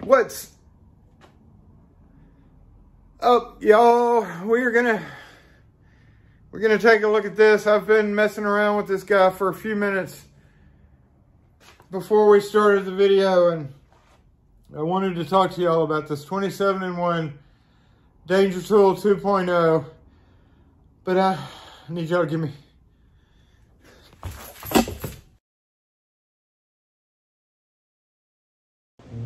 What's up, y'all? We're gonna take a look at this. I've been messing around with this guy for a few minutes before we started the video, and I wanted to talk to y'all about this 27-in-1 Danger Tool 2.0, but I need y'all to give me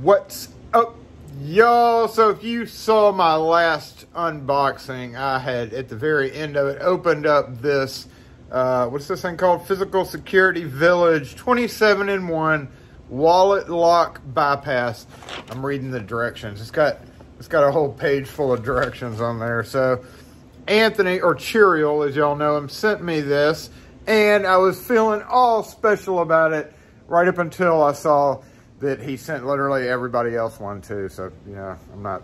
what's up, y'all. So if you saw my last unboxing, I had at the very end of it opened up this what's this thing called? Physical Security Village 27-in-1 wallet lock bypass. I'm reading the directions. It's got a whole page full of directions on there. So Anthony, or Chiriel as y'all know him, sent me this, and I was feeling all special about it right up until I saw that he sent literally everybody else one too. So, you know, I'm not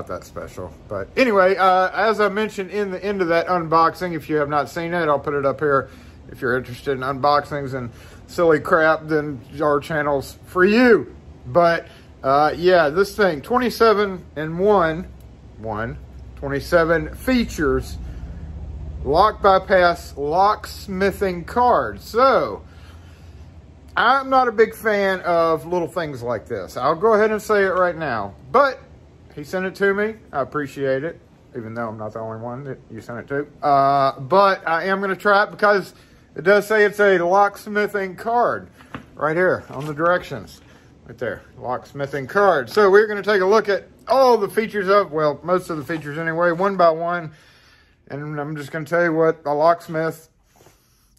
that special. But anyway, as I mentioned in the end of that unboxing, if you have not seen it, I'll put it up here. If you're interested in unboxings and silly crap, then our channel's for you. But yeah, this thing, 27-in-1, 27 features, lock bypass, locksmithing card. So I'm not a big fan of little things like this. I'll go ahead and say it right now. But he sent it to me. I appreciate it, even though I'm not the only one that you sent it to. But I am going to try it because it does say it's a locksmithing card right here on the directions. Right there, locksmithing card. So we're going to take a look at all the features of, well, most of the features anyway, one by one. And I'm just going to tell you what a locksmith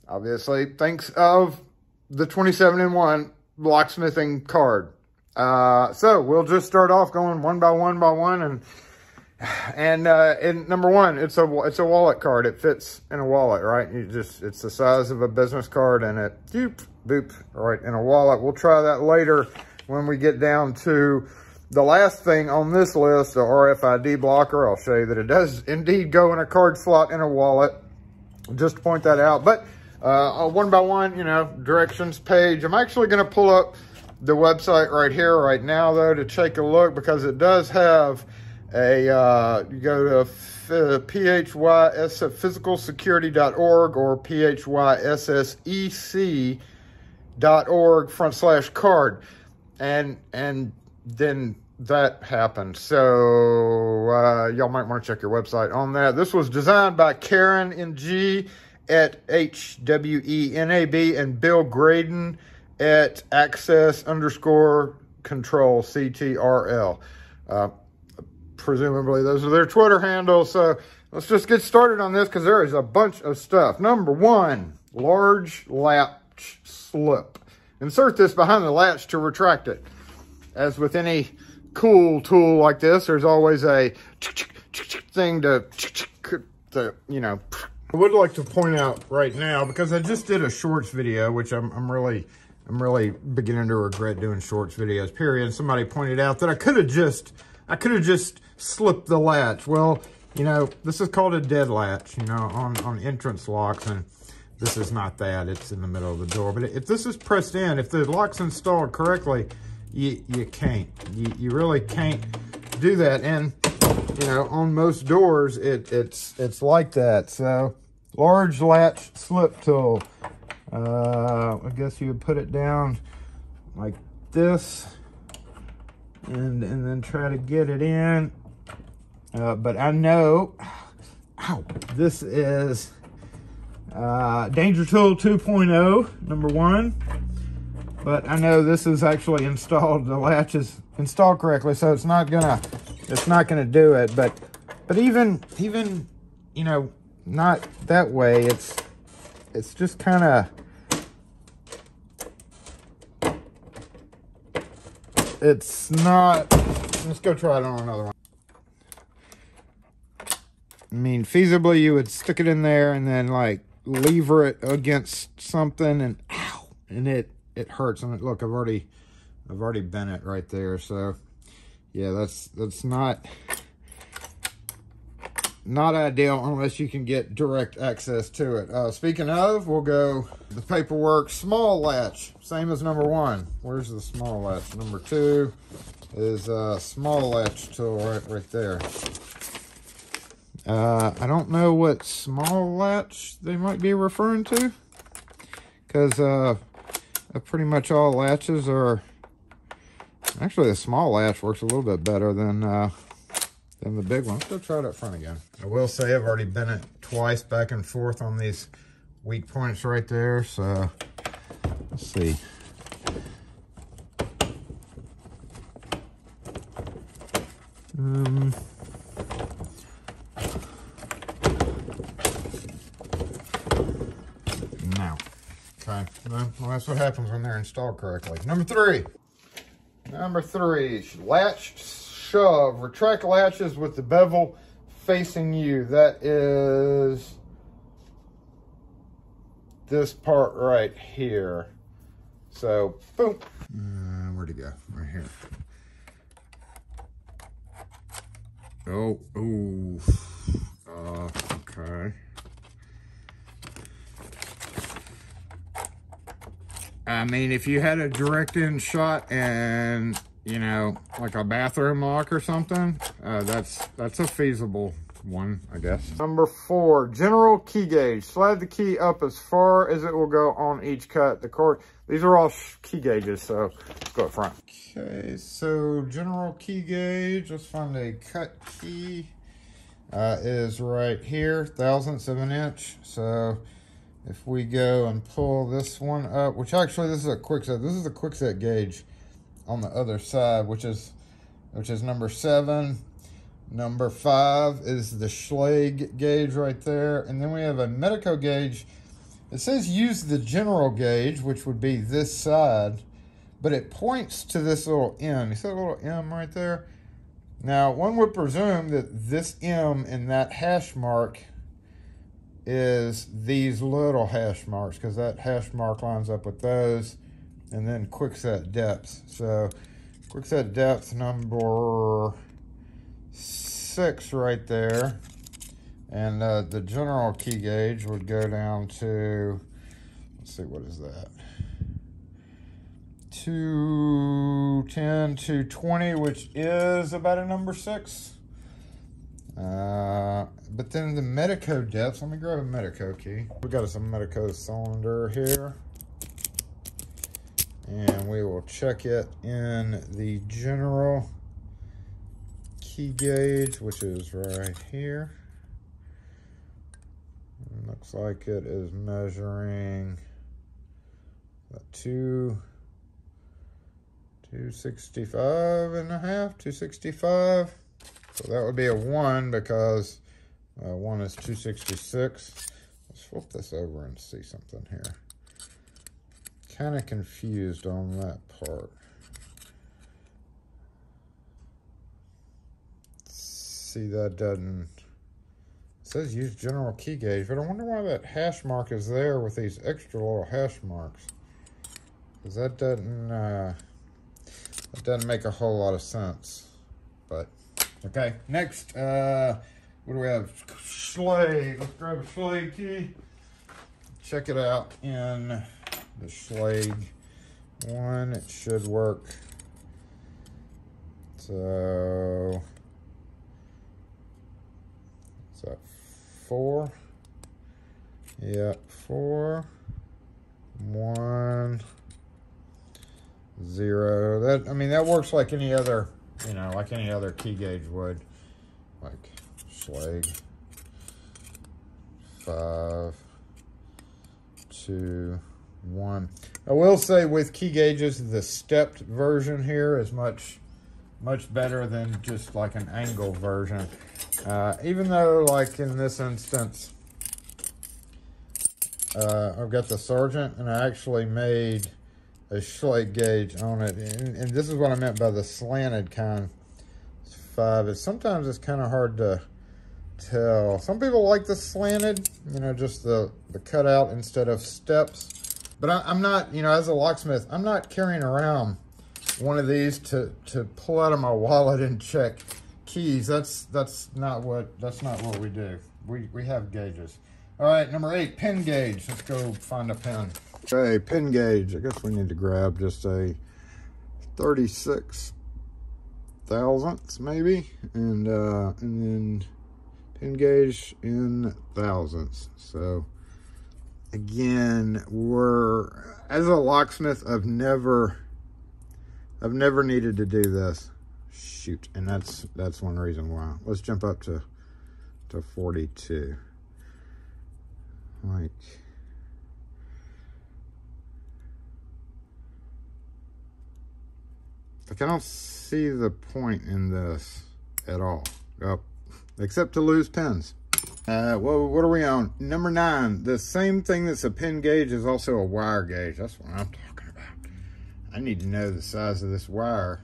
obviously thinks of the 27-in-1 locksmithing card. So we'll just start off going one by one, and number one, it's a wallet card. It fits in a wallet, right? It's the size of a business card, and it boop right in a wallet. We'll try that later when we get down to the last thing on this list, the RFID blocker. I'll show you that it does indeed go in a card slot in a wallet. Just to point that out, but one by one, you know, directions page. I'm actually going to pull up the website right here, right now, though, to take a look, because it does have a, you go to physicalsecurity.org or physsec.org/card. And then that happened. So y'all might want to check your website on that. This was designed by Karen NG at HWENAB and Bill Graydon at access_control CTRL. Presumably those are their Twitter handles. So let's just get started on this, because there is a bunch of stuff. Number one, large latch slip. Insert this behind the latch to retract it. As with any cool tool like this, there's always a thing to you know. I would like to point out right now, because I just did a shorts video, which I'm really beginning to regret doing shorts videos, period. Somebody pointed out that I could have just slipped the latch. Well, you know, this is called a dead latch, you know, on entrance locks, and this is not that. It's in the middle of the door. But if this is pressed in, if the lock's installed correctly, you can't. You really can't do that. And, you know, on most doors, it's like that. So, large latch slip tool. I guess you would put it down like this, and then try to get it in. But I know, ow, this is Danger Tool 2.0, number one. But I know this is actually installed. The latch is installed correctly, so it's not gonna do it. But even you know, not that way. It's just kind of, it's not. Let's go try it on another one. I mean, feasibly you would stick it in there and then like lever it against something, and ow, and it hurts. And look, I've already bent it right there. So yeah, that's not ideal unless you can get direct access to it. Speaking of, we'll go the paperwork. Small latch, same as number one. Where's the small latch? Number two. is a small latch tool right there. I don't know what small latch they might be referring to, because pretty much all latches are, actually the small latch works a little bit better than the big one. Let's go try it up front again. I will say I've already bent it twice back and forth on these weak points right there, so let's see. Now, okay, well, that's what happens when they're installed correctly. Number three, latch shove. Retract latches with the bevel facing you. That is this part right here. So, boom. Where'd it go? Right here. Oh, okay. I mean, if you had a direct in shot and, you know, like a bathroom lock or something, that's a feasible one, I guess. Number 4, general key gauge. Slide the key up as far as it will go on each cut. The cord, these are all key gauges, so let's go up front. Okay, so general key gauge, let's find a cut key. Is right here, thousandths of an inch. So if we go and pull this one up, which actually this is a quickset. This is the quickset gauge on the other side, which is number 7. Number 5 is the Schlage gauge right there. And then we have a Medico gauge. It says use the general gauge, which would be this side, but it points to this little M. You see that little M right there? Now, one would presume that this M in that hash mark is these little hash marks, because that hash mark lines up with those, and then quickset depth. So quickset depth number 6 right there, and the general key gauge would go down to, let's see, what is that, 210, 220, which is about a number 6. But then the Medico depth, let me grab a Medico key. We got some Medico cylinder here, and we will check it in the general key gauge, which is right here. It looks like it is measuring 265 and a half, 265. So that would be a 1, because 1 is 266. Let's flip this over and see something here. Kind of confused on that part. See, that doesn't, it says use general key gauge, but I wonder why that hash mark is there with these extra little hash marks, because that doesn't make a whole lot of sense. But okay, next, what do we have? Schlage. Let's grab a Schlage key. Check it out in the Schlage one. It should work. So, is that 4? Yeah, 4, 1, 0. That, I mean, that works like any other, you know, like any other key gauge would. Like Schlage. 5, 2, 1. I will say with key gauges, the stepped version here is much better than just like an angle version. Even though, like in this instance, I've got the Sergeant, and I actually made a Schlage gauge on it, and this is what I meant by the slanted kind. It's 5. Sometimes it's kind of hard to tell. Some people like the slanted, you know, just the cutout instead of steps. But I'm not, you know, as a locksmith, I'm not carrying around one of these to pull out of my wallet and check keys. That's not what we do. We have gauges. All right, number 8, pin gauge. Let's go find a pin. Okay, pin gauge. I guess we need to grab just a 36 thousandths maybe, and then pin gauge in thousandths. So again, as a locksmith, I've never needed to do this. Shoot, and that's one reason why. Let's jump up to 42. Like, I don't see the point in this at all. Oh, except to lose pins. Well, what are we on? Number 9. The same thing that's a pin gauge is also a wire gauge. That's what I'm talking about. I need to know the size of this wire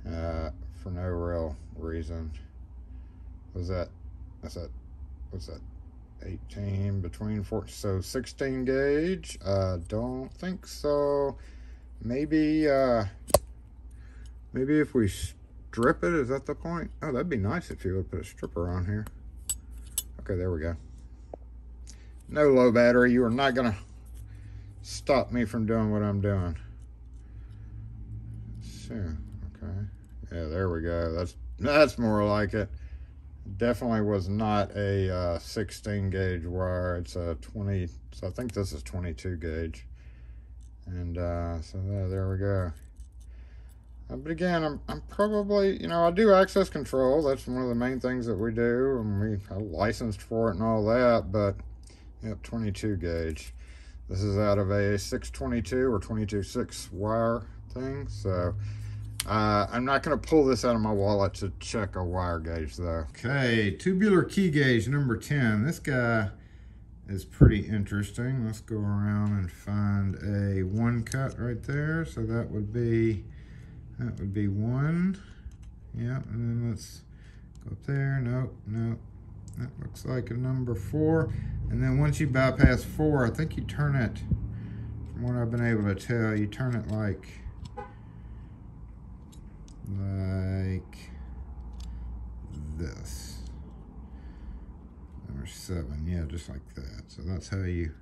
for no real reason. What's that? What's that? 18 between 4, so 16 gauge. Don't think so. Maybe if we strip it, is that the point? Oh, that'd be nice if you would put a stripper on here. Okay, there we go. No low battery. You are not gonna stop me from doing what I'm doing. So, okay. Yeah, there we go. That's more like it. Definitely was not a 16 gauge wire. It's a 20, so I think this is 22 gauge. And so there we go. But again, I'm probably, you know, I do access control. That's one of the main things that we do, and we are licensed for it and all that. But yep, 22 gauge. This is out of a 622 or 22.6 wire thing. So I'm not going to pull this out of my wallet to check a wire gauge though. Okay, tubular key gauge number 10. This guy is pretty interesting. Let's go around and find a 1 cut right there. So that would be 1. Yeah, and then let's go up there. Nope. That looks like a number 4. And then once you bypass 4, I think you turn it, from what I've been able to tell, you turn it like this. Number 7, yeah, just like that. So that's how you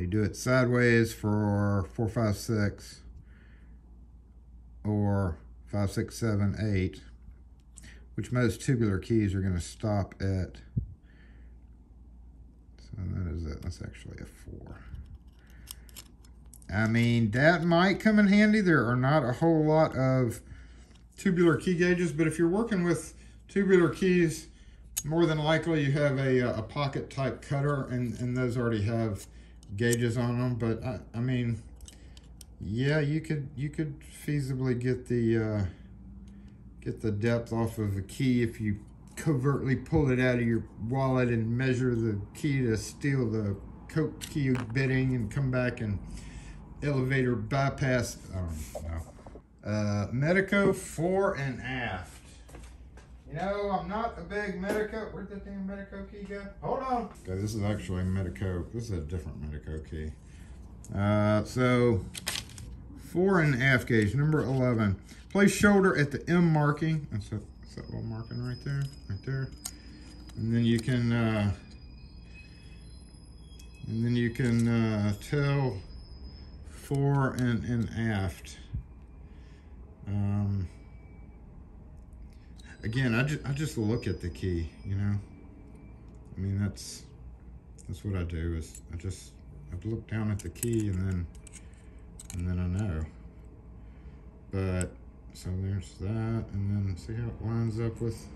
do it sideways for 4, 5, 6, or 5, 6, 7, 8, which most tubular keys are going to stop at. So that is it. That's actually a 4. I mean, that might come in handy. There are not a whole lot of tubular key gauges, but if you're working with tubular keys, more than likely you have a pocket type cutter, and those already have gauges on them. But I mean, yeah, you could feasibly get the depth off of a key if you covertly pull it out of your wallet and measure the key to steal the coat key bitting and come back and elevator bypass. I don't know. Medico fore and aft. You know, I'm not a big Medico. Where'd that damn Medico key go? Hold on. Okay, this is actually Medico. This is a different Medico key. So fore and aft gauge number 11. Place shoulder at the M marking. That's that little marking right there, and then you can tell fore and aft. Again, I just look at the key, you know. I mean, that's what I do, is I look down at the key and then I know. But so there's that, and then see how it lines up with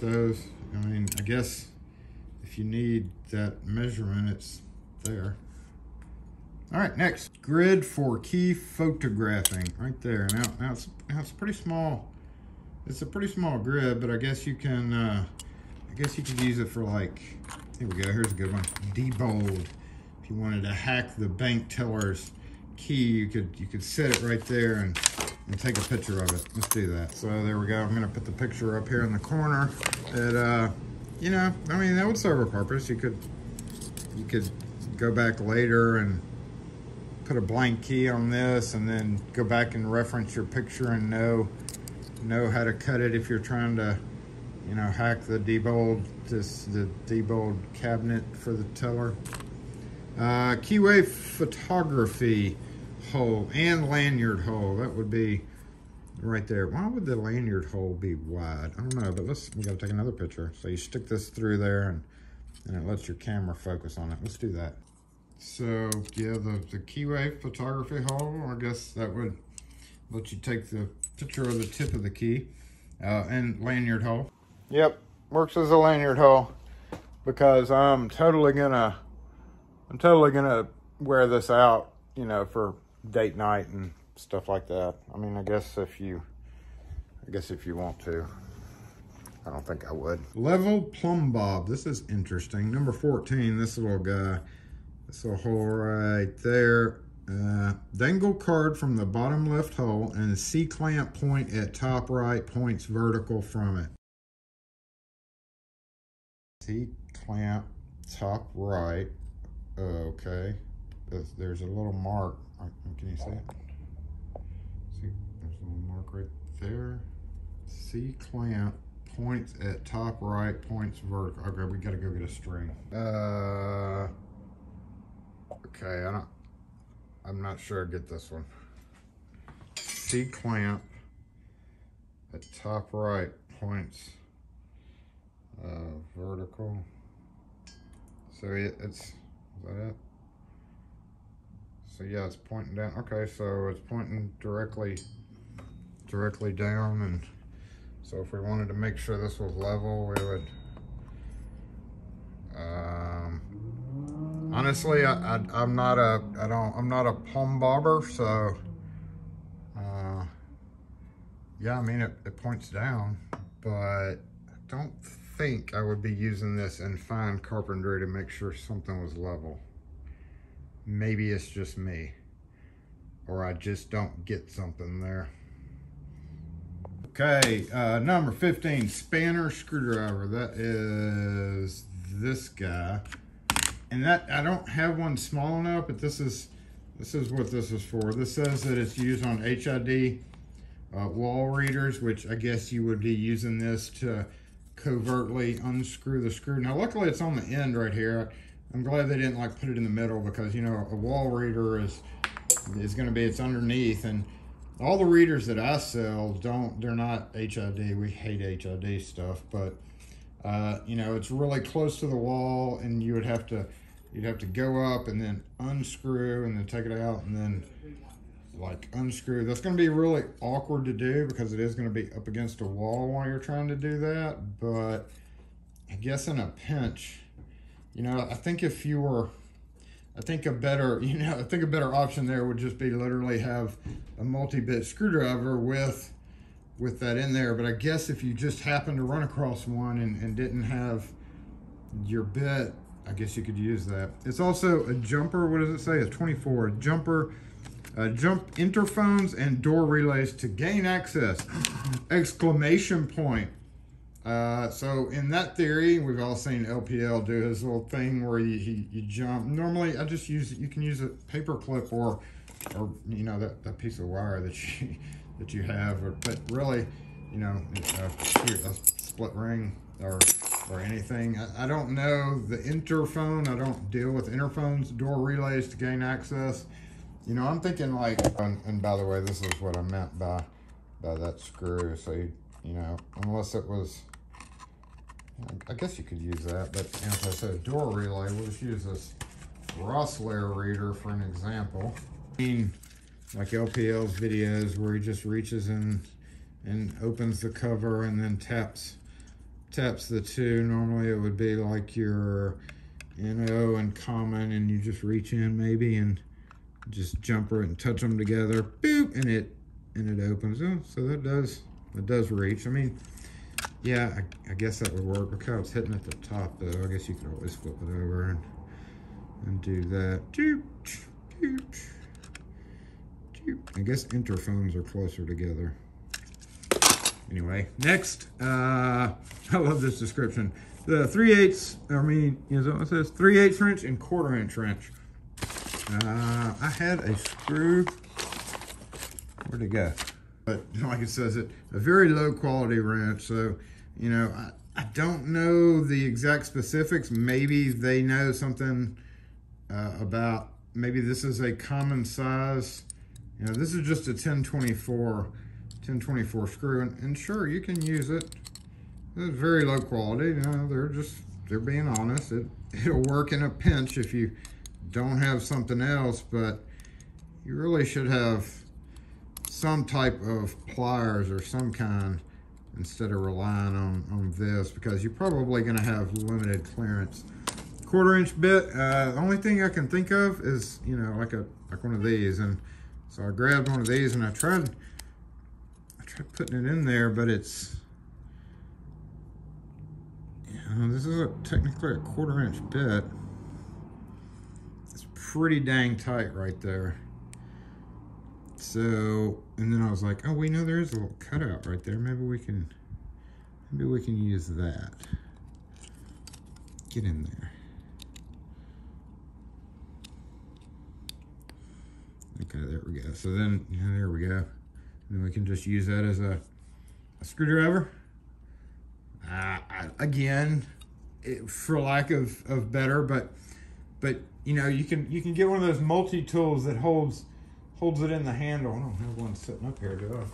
those. I mean, I guess if you need that measurement, it's there. All right, next, grid for key photographing, right there. Now it's pretty small. It's a pretty small grid, but I guess you can use it for, like, here we go. Here's a good one. Debold. If you wanted to hack the bank teller's key, you could set it right there and take a picture of it. Let's do that. So there we go. I'm gonna put the picture up here in the corner. That you know, I mean, that would serve a purpose. You could go back later and put a blank key on this, and then go back and reference your picture and know how to cut it if you're trying to, you know, hack the debold cabinet for the teller. Keyway photography hole and lanyard hole. That would be right there. Why would the lanyard hole be wide? I don't know, but we gotta take another picture. So you stick this through there and it lets your camera focus on it. Let's do that. So yeah, the keyway photography hole, I guess that would let you take the picture of the tip of the key, and lanyard hole. Yep, works as a lanyard hole because I'm totally gonna wear this out, you know, for date night and stuff like that. I mean, I guess if you want to. I don't think I would. Level plumb bob. This is interesting. Number 14, this little guy. This little hole right there. Dangle card from the bottom left hole and C-clamp point at top right points vertical from it. C-clamp top right. Okay. There's a little mark. Can you see it? See, there's a little mark right there. C-clamp points at top right, points vertical. Okay, we gotta go get a string. Okay, I'm not sure I get this one. C-clamp at top right, points vertical. So is that it? So yeah, it's pointing down. Okay, so it's pointing directly down, and so if we wanted to make sure this was level, we would, honestly, I'm not a plumb bobber, so, yeah, I mean, it points down, but I don't think I would be using this in fine carpentry to make sure something was level. Maybe it's just me, or I just don't get something there. Okay, number 15, spanner screwdriver. That is this guy. And that, I don't have one small enough, but this is what this is for. This says that it's used on HID wall readers, which I guess you would be using this to covertly unscrew the screw. Now, luckily it's on the end right here. I'm glad they didn't like put it in the middle, because, you know, a wall reader is going to be, it's underneath, and all the readers that I sell they're not HID. We hate HID stuff, but you know, it's really close to the wall, and you'd have to go up and then unscrew and then take it out and then like unscrew. That's going to be really awkward to do because it is going to be up against a wall while you're trying to do that. But I guess in a pinch, you know, I think if you were, I think a better option there would just be literally have a multi-bit screwdriver with that in there. But I guess if you just happen to run across one and didn't have your bit, I guess you could use that. It's also a jumper. What does it say? It's 24. Jump interphones and door relays to gain access! Exclamation point. So in that theory, we've all seen LPL do his little thing where you jump. Normally, I just use it. You can use a paper clip or you know, that piece of wire that you have. But really, you know, a split ring or anything. I don't know the interphone. I don't deal with interphones, door relays to gain access. You know, I'm thinking like, and by the way, this is what I meant by that screw. So you know, unless it was, I guess you could use that, but as I said, door relay, we'll just use this Rossler reader for an example. Like LPL's videos where he just reaches in and opens the cover and then taps the two. Normally it would be like your NO and common, and you just reach in maybe and just jumper it and touch them together, boop, and it opens. Oh, so that does reach. I mean, yeah, I guess that would work. Look how it's hitting at the top, though. I guess you could always flip it over and do that. I guess interphones are closer together. Anyway, next, I love this description. The 3/8, I mean, is that what it says? 3/8 wrench and 1/4 inch wrench. I had a screw. Where'd it go? But like it says, a very low quality wrench. So, you know, I don't know the exact specifics. Maybe they know something about, maybe this is a common size. You know, this is just a 1024 1024 screw, and sure, you can use it. It's very low quality, you know, they're being honest. It'll work in a pinch if you don't have something else, but you really should have some type of pliers or some kind instead of relying on this, because you're probably gonna have limited clearance. 1/4 inch bit, the only thing I can think of is, you know, like one of these, and so I grabbed one of these and I tried putting it in there, but it's, you know, this is technically a 1/4 inch bit. It's pretty dang tight right there. So, and then I was like, oh, we know there is a little cutout right there. Maybe we can use that. Get in there. Okay, there we go. So then, yeah, there we go. And then we can just use that as a screwdriver. Again, for lack of better, but you know, you can get one of those multi-tools that holds it in the handle. I don't have one sitting up here, do I?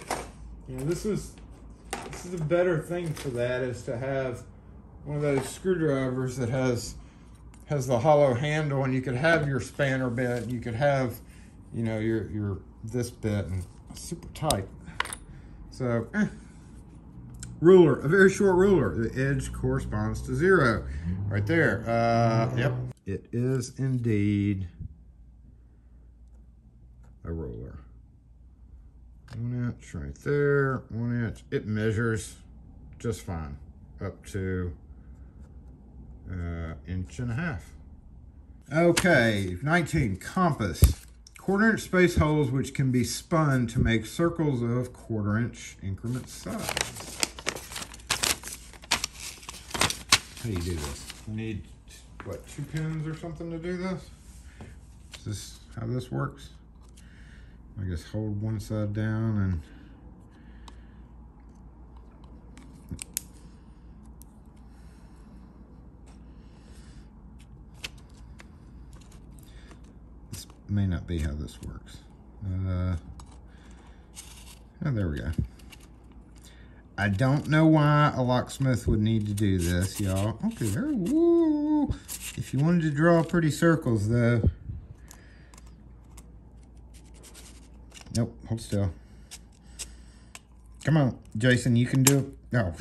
You know, this is a better thing for that, is to have one of those screwdrivers that has the hollow handle, and you could have your spanner bit, you could have, you know, your this bit, and it's super tight. So, ruler, a very short ruler. The edge corresponds to 0 right there. Yep, it is indeed a ruler. 1 inch right there, 1 inch. It measures just fine up to 1.5 inches. Okay, 19, compass. 1/4 inch space holes which can be spun to make circles of 1/4 inch increment size. How do you do this? You need, what, 2 pins or something to do this? Is this how this works? I guess hold one side down and this may not be how this works. Oh, there we go. I don't know why a locksmith would need to do this, y'all. Okay, there. Woo! If you wanted to draw pretty circles, though. Nope, hold still. Come on, Jason, you can do it. Oh,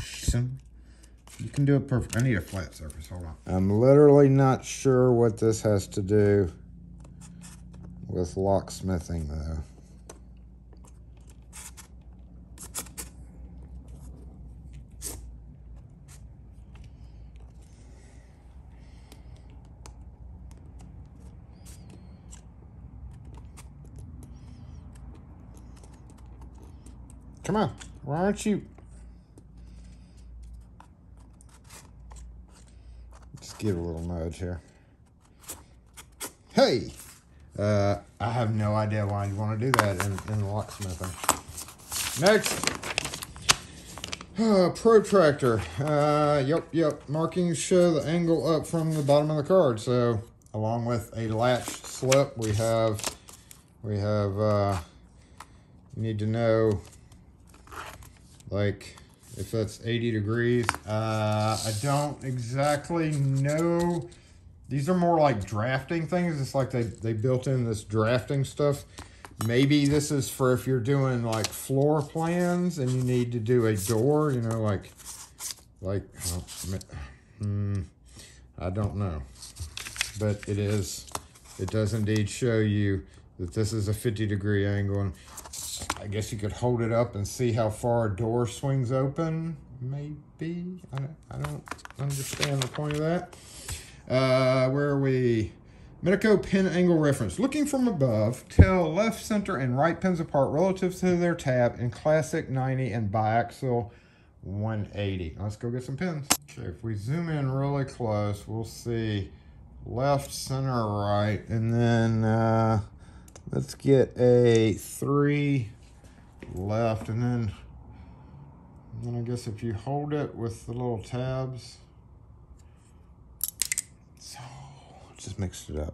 you can do it perfect. I need a flat surface, hold on. I'm literally not sure what this has to do with locksmithing, though. Come on, why aren't you? Just give it a little nudge here. Hey! I have no idea why you want to do that in locksmithing. Next. Protractor. Yep. Markings show the angle up from the bottom of the card. So, along with a latch slip, we have, you need to know, like, if that's 80 degrees. I don't exactly know. These are more like drafting things. It's like they built in this drafting stuff. Maybe this is for if you're doing like floor plans and you need to do a door, you know, like I don't know. But it does indeed show you that this is a 50-degree angle. And I guess you could hold it up and see how far a door swings open. Maybe. I don't understand the point of that. Where are we? Medico pin angle reference. Looking from above, tell left, center, and right pins apart relative to their tab in classic 90 and biaxial 180. Let's go get some pins. Okay, if we zoom in really close, we'll see left, center, right, and then let's get a 3 left, and then I guess if you hold it with the little tabs, so just mix it up.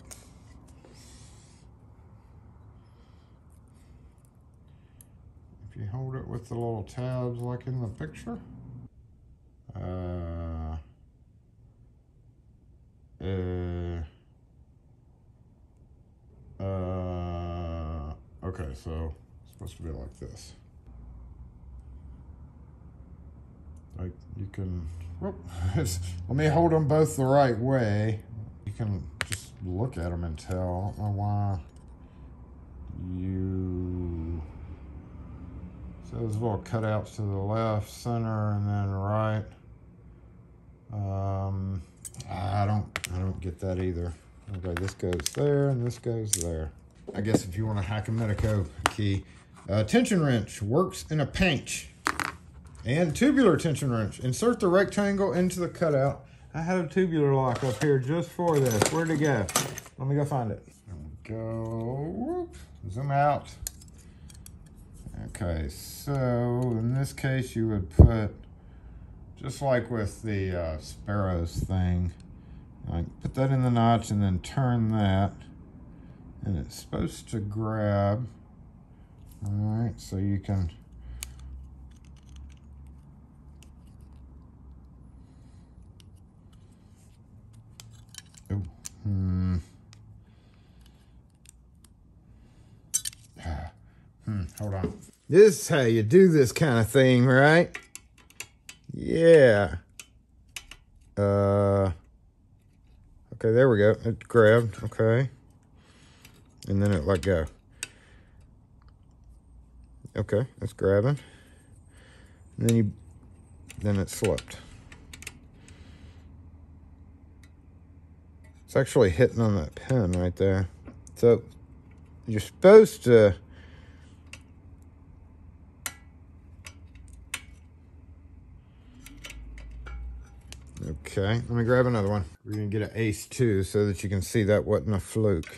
If you hold it it with the little tabs like in the picture. Okay, so it's supposed to be like this. Like you can, whoop, let me hold them both the right way. You can just look at them and tell. I don't know why you, so those little cutouts to the left, center, and then right. I don't get that either. Okay, this goes there and this goes there. I guess if you want to hack a Medico key, tension wrench works in a pinch. And tubular tension wrench. Insert the rectangle into the cutout. I had a tubular lock up here just for this. Where'd it go? Let me go find it. There we go. Whoop. Zoom out. Okay, so in this case you would put, just like with the Sparrows thing, like put that in the notch and then turn that. And it's supposed to grab. All right, so you can, hold on. This is how you do this kind of thing, right? Yeah. Okay, there we go. It grabbed, okay. And then it let go. Okay, it's grabbing. And then it slipped. It's actually hitting on that pin right there. So you're supposed to, okay, let me grab another one. We're gonna get an ace too so that you can see that wasn't a fluke.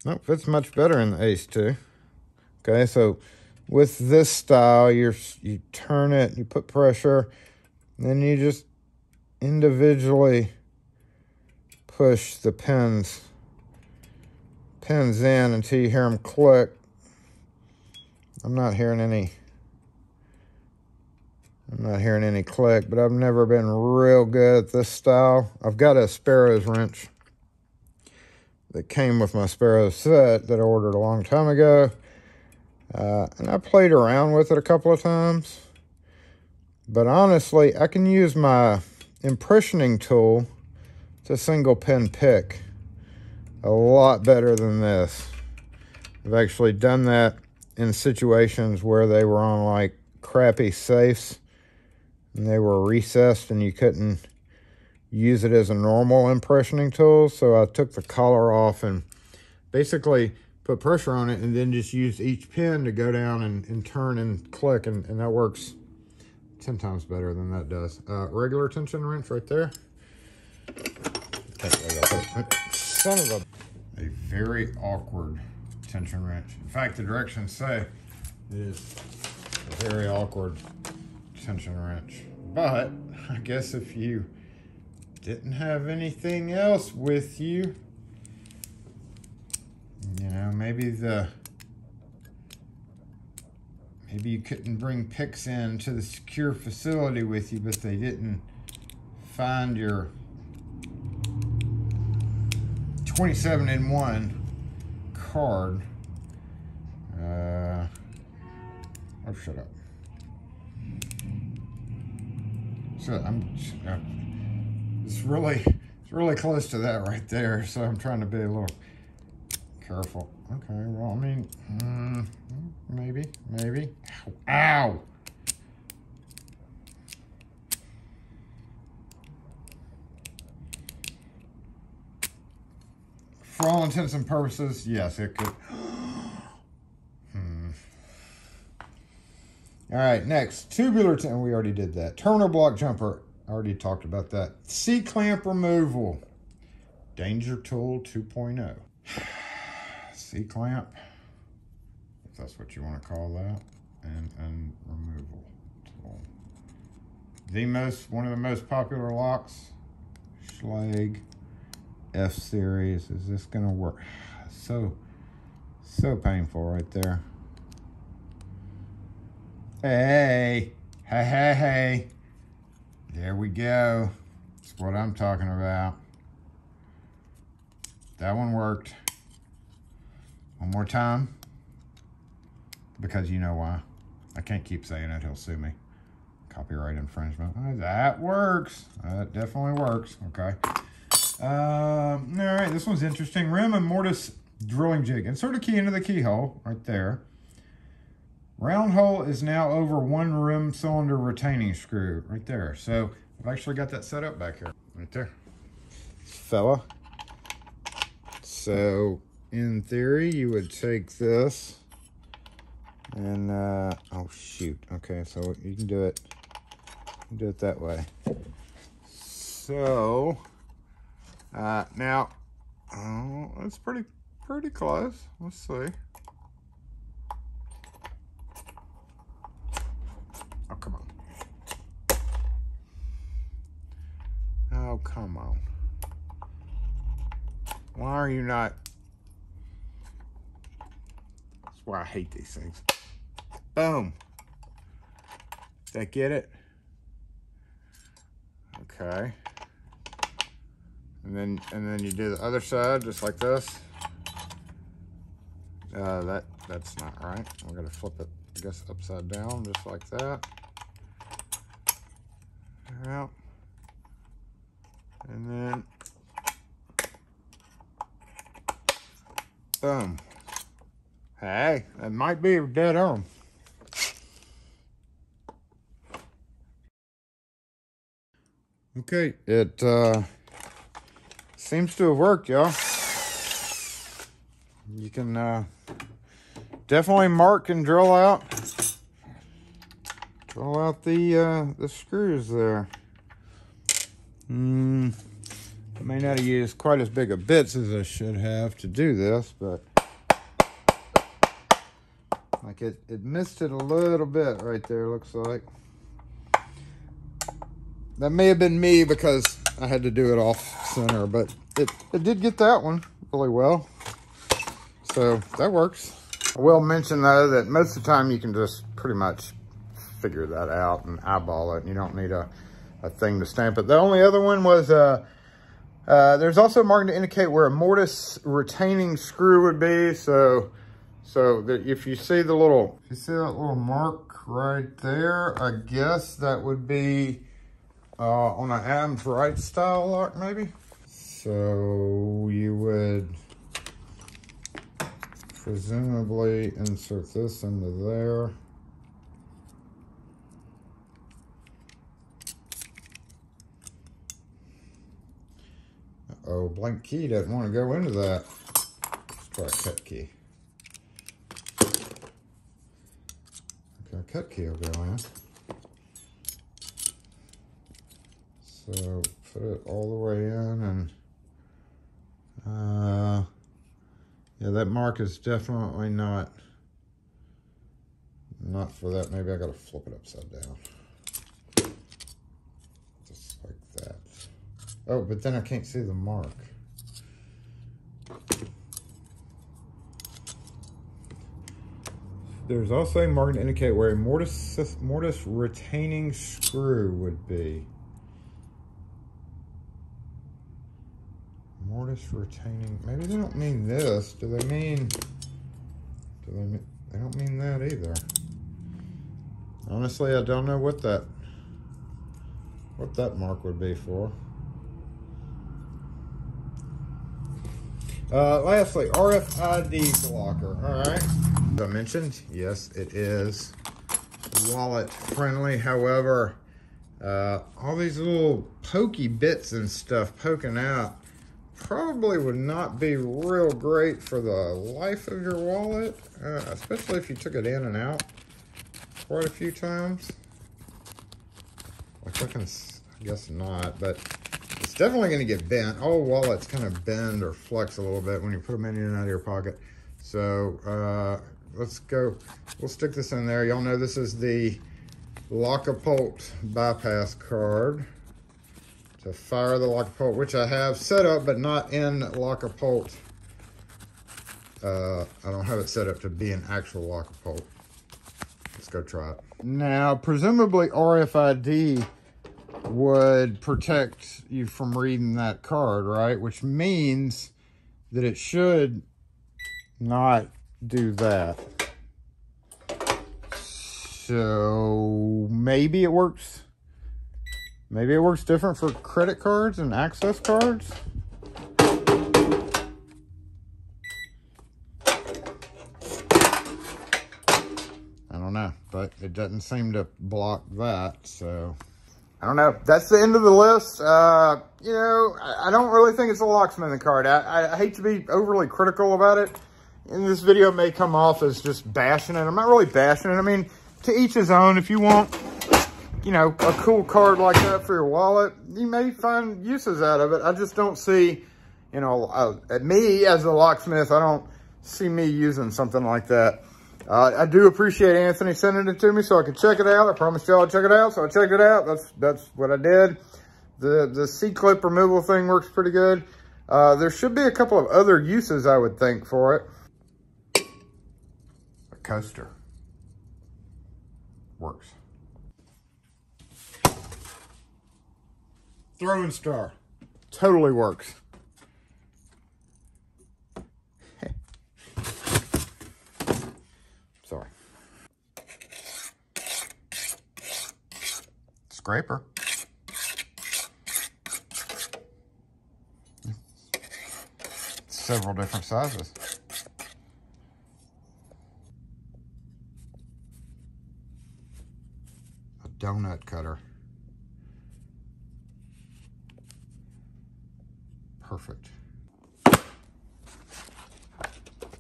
Nope, fits much better in the ace too. Okay, so with this style, you turn it, you put pressure, and then you just individually push the pins in until you hear them click. I'm not hearing any click, but I've never been real good at this style. I've got a Sparrows wrench that came with my Sparrows set that I ordered a long time ago. And I played around with it a couple of times. But honestly, I can use my impressioning tool to single pin pick a lot better than this. I've actually done that in situations where they were on like crappy safes and they were recessed and you couldn't use it as a normal impressioning tool. So I took the collar off and basically put pressure on it and then just used each pin to go down and turn and click, and that works 10 times better than that does. Regular tension wrench right there. Son of a very awkward tension wrench. In fact, the directions say it is a very awkward tension wrench. But I guess if you didn't have anything else with you, you know, maybe you couldn't bring picks in to the secure facility with you, but they didn't find your 27-in-1 card. Oh, shut up. So it's really close to that right there. So I'm trying to be a little careful. Okay, well, I mean, maybe. Ow! For all intents and purposes, yes, it could. All right, next, tubular, we already did that. Terminal block jumper, I already talked about that. C-clamp removal. Danger tool 2.0. C-clamp, if that's what you want to call that, and removal tool. One of the most popular locks, Schlage F-Series. Is this gonna work? So So painful right there. Hey, hey, hey, hey. There we go. That's what I'm talking about. That one worked. One more time. Because you know why. I can't keep saying it, he'll sue me. Copyright infringement. Oh, that works. That definitely works. Okay. All right, this one's interesting. Rim and mortise drilling jig. Insert a key into the keyhole right there. Round hole is now over one rim cylinder retaining screw right there. So I've actually got that set up back here, right there. Fella. So in theory, you would take this and, oh shoot. Okay, so you can do it. You can do it that way. So, now, oh, that's pretty close. Let's see. Oh, come on. Oh, come on. Why are you not? That's why I hate these things. Boom. Did I get it? Okay. And then you do the other side just like this. That's not right. We're gonna flip it, I guess, upside down just like that. Out. And then boom. Hey, that might be dead on. Okay, it seems to have worked, y'all. You can definitely mark and drill out the screws there. I may not have used quite as big of bits as I should have to do this, but like it missed it a little bit right there, looks like. That may have been me because I had to do it off center, but it did get that one really well. So that works. I will mention though that most of the time you can just pretty much figure that out and eyeball it. You don't need a thing to stamp it. The only other one was, there's also a marking to indicate where a mortise retaining screw would be. So that if you see that little mark right there, I guess that would be on an Adams Wright style lock, maybe. So you would presumably insert this into there. Uh-oh, blank key doesn't want to go into that. Let's try a cut key. Okay, cut key will go in. So put it all the way in, and yeah, that mark is definitely not for that. Maybe I gotta flip it upside down. Just like that. Oh, but then I can't see the mark. There's also a mark to indicate where a mortise retaining screw would be. Mortise retaining, maybe they don't mean this. They don't mean that either. Honestly, I don't know what that mark would be for. Lastly, RFID blocker. All right. As I mentioned, yes, it is wallet friendly. However, all these little pokey bits and stuff poking out probably would not be real great for the life of your wallet, especially if you took it in and out quite a few times. Like I guess not, but it's definitely going to get bent. All wallets kind of bend or flex a little bit when you put them in and out of your pocket. So we'll stick this in there. Y'all know this is the Lockapult bypass card to fire the Lockapult, which I have set up but not in Lockapult I don't have it set up to be an actual lock bolt. Let's go try it. Now, presumably RFID would protect you from reading that card, right? Which means that it should not do that. So maybe it works. Maybe it works different for credit cards and access cards. I don't know, but it doesn't seem to block that, so I don't know. That's the end of the list. You know, I don't really think it's a locksmithing card. I hate to be overly critical about it. And this video may come off as just bashing it. I'm not really bashing it. I mean, to each his own. If you want, you know, a cool card like that for your wallet, you may find uses out of it. I just don't see, you know, me as a locksmith, I don't see me using something like that. I do appreciate Anthony sending it to me so I could check it out. I promised y'all I'd check it out, so I checked it out. That's what I did. The C-clip removal thing works pretty good. There should be a couple of other uses, I would think, for it. A coaster. Works. Throwing star. Totally works. Sorry. Scraper. Several different sizes. A donut cutter. Perfect.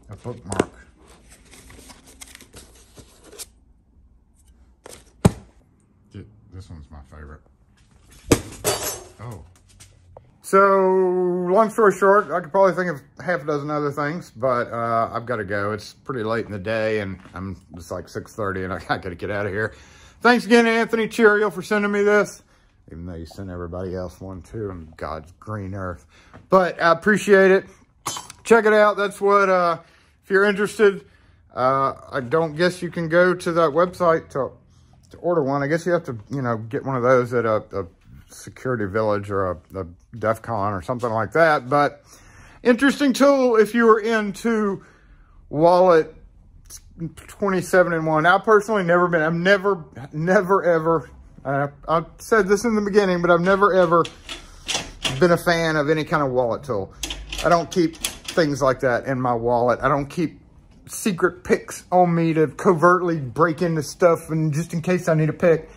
A bookmark. This one's my favorite. Oh. So, long story short, I could probably think of half a dozen other things, but I've got to go. It's pretty late in the day, and it's like 6:30, and I got to get out of here. Thanks again, Anthony Cheerio, for sending me this. Even though you sent everybody else one too, and God's green earth. But I appreciate it. Check it out. That's what, if you're interested, I don't guess you can go to that website to order one. I guess you have to, you know, get one of those at a security village or a DEF CON or something like that. But interesting tool if you were into wallet 27-in-1. I personally I've never ever, I said this in the beginning, but I've never ever been a fan of any kind of wallet tool. I don't keep things like that in my wallet. I don't keep secret picks on me to covertly break into stuff and just in case I need a pick.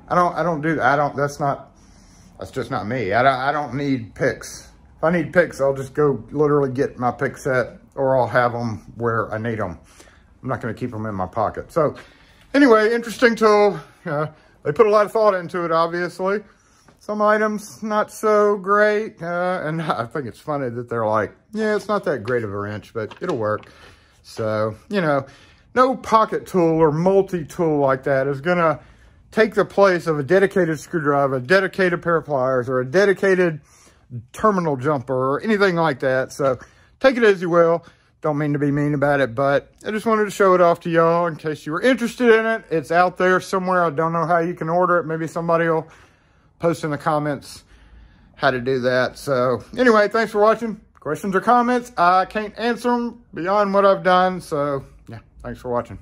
I don't do that. That's just not me. I don't need picks. If I need picks, I'll just go literally get my pick set, or I'll have them where I need them. I'm not going to keep them in my pocket. So anyway, interesting tool. They put a lot of thought into it, obviously. Some items not so great. And I think it's funny that they're like, yeah, it's not that great of a wrench, but it'll work. So, you know, no pocket tool or multi-tool like that is going to take the place of a dedicated screwdriver, a dedicated pair of pliers, or a dedicated terminal jumper, or anything like that. So take it as you will. Don't mean to be mean about it, but I just wanted to show it off to y'all in case you were interested in it. It's out there somewhere. I don't know how you can order it. Maybe somebody will post in the comments how to do that. So anyway, thanks for watching. Questions or comments, I can't answer them beyond what I've done. So yeah, thanks for watching.